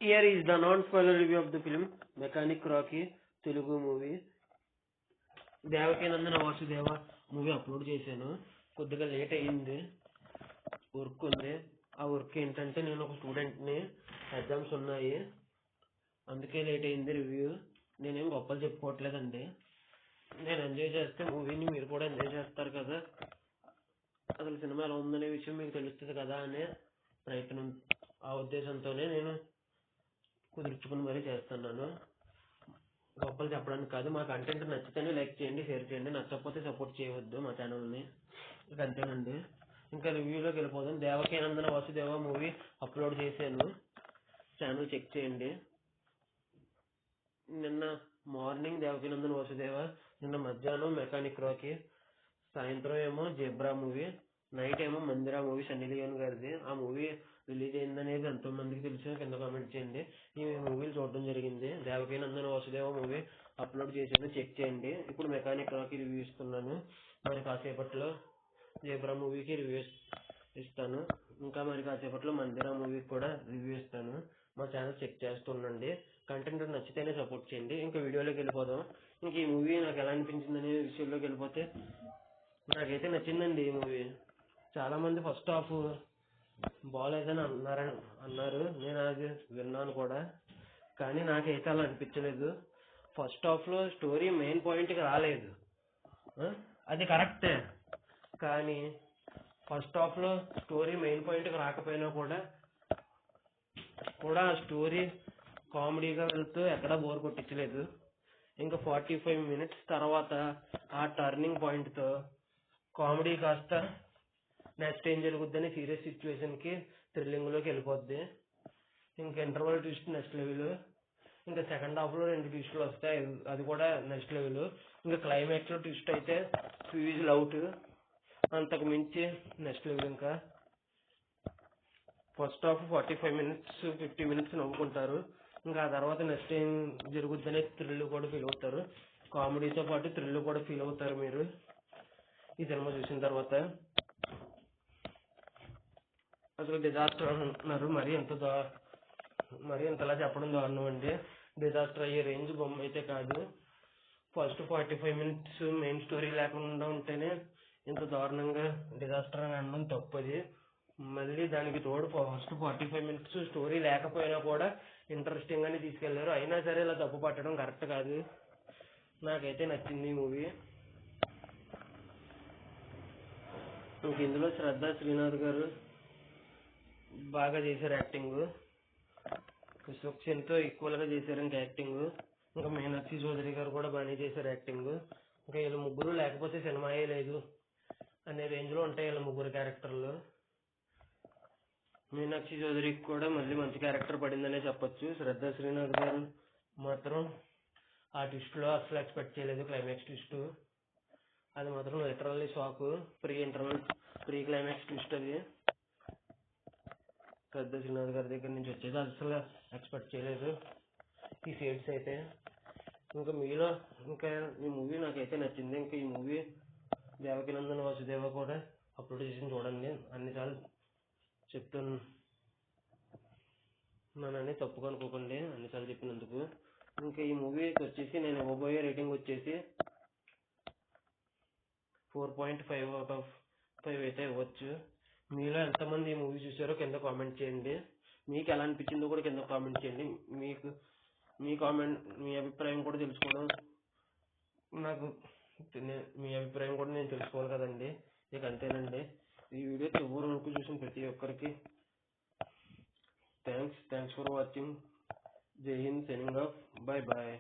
Here is the non-spoiler review of the film Mechanic Rocky Telugu movie. Devakinandana Vasudeva movie upload చేశాను. కొద్దిగా late అయ్యింది, work ఉంది. ఆ work ఏంటంటే నేను ఒక స్టూడెంట్ని, ఎగ్జామ్స్ ఉన్నాయి, అందుకే లేట్ అయింది రివ్యూ. నేనేం గొప్పలు చెప్పుకోవట్లేదండి. నేను ఎంజాయ్ చేస్తే మూవీని మీరు కూడా ఎంజాయ్ చేస్తారు కదా, అసలు సినిమా ఎలా ఉందనే విషయం మీకు తెలుస్తుంది కదా అనే ప్రయత్నం, ఆ ఉద్దేశంతోనే నేను కుదుర్చుకుని మరీ చేస్తున్నాను. గొప్పలు చెప్పడానికి కాదు. మా కంటెంట్ నచ్చితేనే లైక్ చేయండి, షేర్ చేయండి, నచ్చకపోతే సపోర్ట్ చేయవద్దు మా ఛానల్ని. ఇక అంతేనండి. ఇంకా రివ్యూలోకి వెళ్ళిపోదాం. దేవకీనందన వాసుదేవ మూవీ అప్లోడ్ చేశాను, ఛానల్ చెక్ చేయండి. నిన్న మార్నింగ్ దేవకీనందన వాసుదేవ, నిన్న మధ్యాహ్నం మెకానిక్ రాకీ, సాయంత్రం ఏమో జెబ్రా మూవీ, నైట్ ఏమో మందిరా మూవీ సన్నీ లియోన్ గారిది. ఆ మూవీ రిలీజ్ అయిందనేది ఎంతో మందికి తెలిసిన కింద కామెంట్ చేయండి. ఈ మూవీలు చూడడం జరిగింది. దేవకీనందన వాసుదేవ మూవీ అప్లోడ్ చేశాను, చెక్ చేయండి. ఇప్పుడు మెకానిక్ రాకీ రివ్యూ ఇస్తున్నాను. మరి కాసేపట్లో జెబ్రా మూవీకి రివ్యూ ఇస్తాను. ఇంకా మరి కాసేపట్లో మందిరా మూవీకి కూడా రివ్యూ ఇస్తాను. మా ఛానల్ చెక్ చేస్తుండండి. కంటెంట్ నచ్చితేనే సపోర్ట్ చేయండి. ఇంకా వీడియోలోకి వెళ్ళిపోదాం. ఇంక ఈ మూవీ నాకు ఎలా అనిపించింది అనే విషయంలోకి వెళ్ళిపోతే, నాకైతే నచ్చిందండి ఈ మూవీ. చాలా మంది ఫస్ట్ హాఫ్ బాగాలేదని అన్నారు. నేను అది విన్నాను కూడా, కానీ నాకైతే అలా అనిపించలేదు. ఫస్ట్ హాఫ్లో స్టోరీ మెయిన్ పాయింట్కి రాలేదు, అది కరెక్టే. కానీ ఫస్ట్ హాఫ్లో స్టోరీ మెయిన్ పాయింట్కి రాకపోయినా కూడా ఆ స్టోరీ కామెడీగా వెళ్తూ ఎక్కడా బోర్ కొట్టించలేదు. ఇంకా 45 minutes తర్వాత ఆ టర్నింగ్ పాయింట్తో కామెడీ కాస్త నెక్స్ట్ ఏం జరుగుద్దని సీరియస్ సిచ్యువేషన్కి థ్రిల్లింగ్లోకి వెళ్ళిపోద్ది. ఇంకా ఇంటర్వల్ ట్విస్ట్ నెక్స్ట్ లెవెల్. ఇంకా సెకండ్ హాఫ్లో 2 ట్విస్టులు వస్తాయి, అది కూడా నెక్స్ట్ లెవెల్. ఇంకా క్లైమాక్స్లో ట్విస్ట్ అయితే ఫ్యూజ్ అవుట్, అంతకు మించి నెక్స్ట్ లెవెల్. ఇంకా ఫస్ట్ హాఫ్ 45 minutes 50 minutes నవ్వుకుంటారు. ఇంకా ఆ తర్వాత నెక్స్ట్ ఏం జరుగుద్దనే థ్రిల్ కూడా ఫీల్ అవుతారు. కామెడీతో పాటు థ్రిల్ కూడా ఫీల్ అవుతారు మీరు ఈ సినిమా చూసిన తర్వాత. అసలు డిజాస్టర్ అంటున్నారు, మరి ఎంతలా చెప్పడం దారుణం అండి. డిజాస్టర్ అయ్యే రేంజ్ బొమ్మ అయితే కాదు. ఫస్ట్ 45 minutes మెయిన్ స్టోరీ లేకుండా ఉంటేనే ఇంత దారుణంగా డిజాస్టర్ అని అనడం తప్పది. మళ్ళీ దానికి తోడు ఫస్ట్ 45 minutes స్టోరీ లేకపోయినా కూడా ఇంట్రెస్టింగ్ గానే తీసుకెళ్లారు. అయినా సరే ఇలా తప్పు పట్టడం కరెక్ట్ కాదు. నాకైతే నచ్చింది ఈ మూవీ. ఇంక ఇందులో శ్రద్ధా శ్రీనాథ్ గారు బాగా చేశారు యాక్టింగ్. విశ్వక్ సేన్తో ఈక్వల్గా చేశారు ఇంకా యాక్టింగ్. ఇంకా మీనాక్షి చౌదరి గారు కూడా బాగానే చేశారు యాక్టింగ్. ఇంకా వీళ్ళు ముగ్గురు లేకపోతే సినిమాయే లేదు అనే రేంజ్లో ఉంటాయి వీళ్ళ ముగ్గురు క్యారెక్టర్లు. మీనాక్షి చౌదరికి కూడా మళ్ళీ మంచి క్యారెక్టర్ పడిందనే చెప్పొచ్చు. శ్రద్ధా శ్రీనాథ్ గారు మాత్రం ఆ ట్విస్ట్లో అసలు ఎక్స్పెక్ట్ చేయలేదు. క్లైమాక్స్ ట్విస్ట్ అది మాత్రం literally shock. Pre climax twist అది శ్రద్ధా శ్రీనాథ్ గారి దగ్గర నుంచి వచ్చేది అసలు ఎక్స్పెక్ట్ చేయలేదు ఈ షేడ్స్ అయితే. ఇంకా ఈ మూవీ నాకైతే నచ్చింది. ఇంకా ఈ మూవీ దేవకీనందన వాసుదేవ కూడా అప్లోడ్ చేసి చూడండి. అన్నిసార్లు చెప్తున్నానని తప్పుగా అనుకోకండి అన్నిసార్లు చెప్పినందుకు. ఇంకా ఈ మూవీకి వచ్చేసి నేను ఇవ్వబోయే రేటింగ్ వచ్చేసి 4.5 out of 5 అయితే ఇవ్వచ్చు. మీలో ఎంతమంది ఈ మూవీ చూసారో కింద కామెంట్ చేయండి. మీకు ఎలా అనిపించిందో కూడా కింద కామెంట్ చేయండి. మీ అభిప్రాయం కూడా తెలుసుకోవడం మీ అభిప్రాయం కూడా నేను తెలుసుకోవాలి కదండి. ఇక అంతేనండి. ఈ వీడియో చివరి వరకు చూసిన ప్రతి ఒక్కరికి థ్యాంక్స్ ఫర్ వాచింగ్. జై హింద్, సైనింగ్ ఆఫ్. బాయ్.